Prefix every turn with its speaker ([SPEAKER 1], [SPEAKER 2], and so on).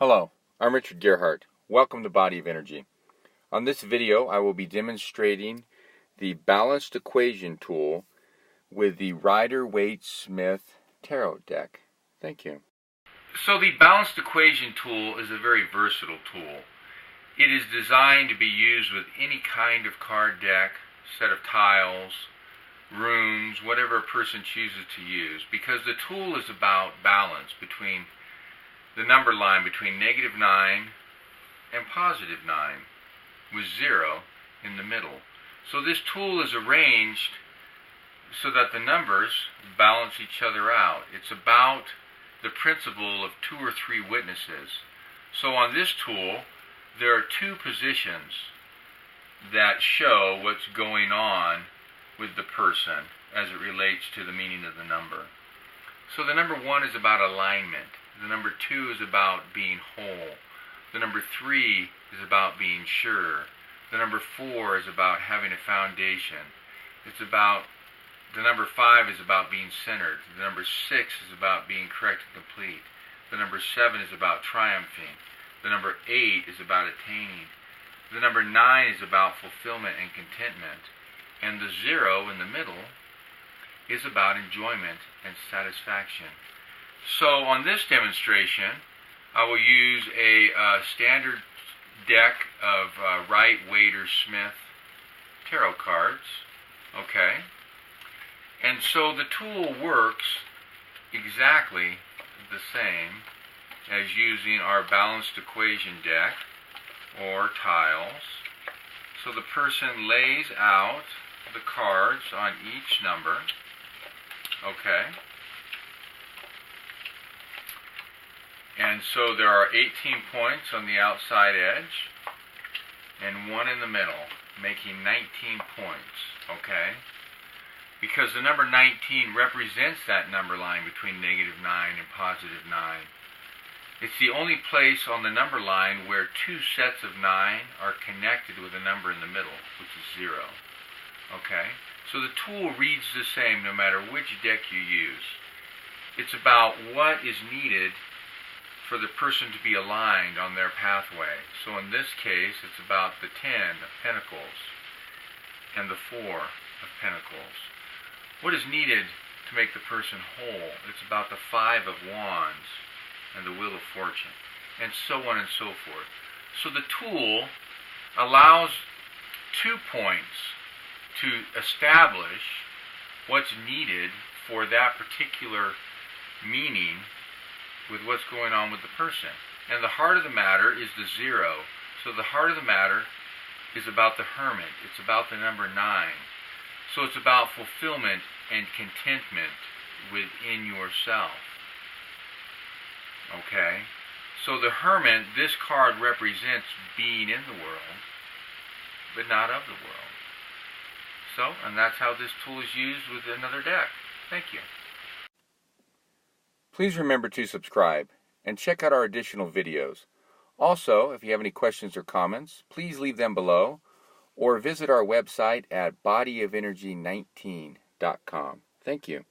[SPEAKER 1] Hello, I'm Richard Gerhardt. Welcome to Body of Energy. On this video, I will be demonstrating the balanced equation tool with the Rider-Waite-Smith Tarot Deck. Thank you. So the balanced equation tool is a very versatile tool. It is designed to be used with any kind of card deck, set of tiles, runes, whatever a person chooses to use, because the tool is about balance between the number line between -9 and +9, with 0 in the middle. So this tool is arranged so that the numbers balance each other out. It's about the principle of 2 or 3 witnesses. So on this tool, there are 2 positions that show what's going on with the person as it relates to the meaning of the number. So the number 1 is about alignment. The number 2 is about being whole. The number 3 is about being sure. The number 4 is about having a foundation. The number 5 is about being centered. The number 6 is about being correct and complete. The number 7 is about triumphing. The number 8 is about attaining. The number 9 is about fulfillment and contentment. And the 0 in the middle is about enjoyment and satisfaction. So on this demonstration, I will use a standard deck of Rider-Waite-Smith tarot cards. Okay? And so the tool works exactly the same as using our balanced equation deck or tiles. So the person lays out the cards on each number. Okay? And so there are 18 points on the outside edge and 1 in the middle, making 19 points, okay? Because the number 19 represents that number line between -9 and +9. It's the only place on the number line where 2 sets of 9 are connected with a number in the middle, which is 0, okay? So the tool reads the same no matter which deck you use. It's about what is needed for the person to be aligned on their pathway. So in this case, it's about the 10 of Pentacles and the 4 of Pentacles. What is needed to make the person whole? It's about the 5 of Wands and the Wheel of Fortune, and so on and so forth. So the tool allows 2 points to establish what's needed for that particular meaning with what's going on with the person. And the heart of the matter is the 0. So the heart of the matter is about the Hermit. It's about the number 9. So it's about fulfillment and contentment within yourself. Okay? So the Hermit, this card represents being in the world, but not of the world. So, and that's how this tool is used with another deck. Thank you. Please remember to subscribe and check out our additional videos. Also, if you have any questions or comments, please leave them below or visit our website at bodyofenergy19.com. Thank you.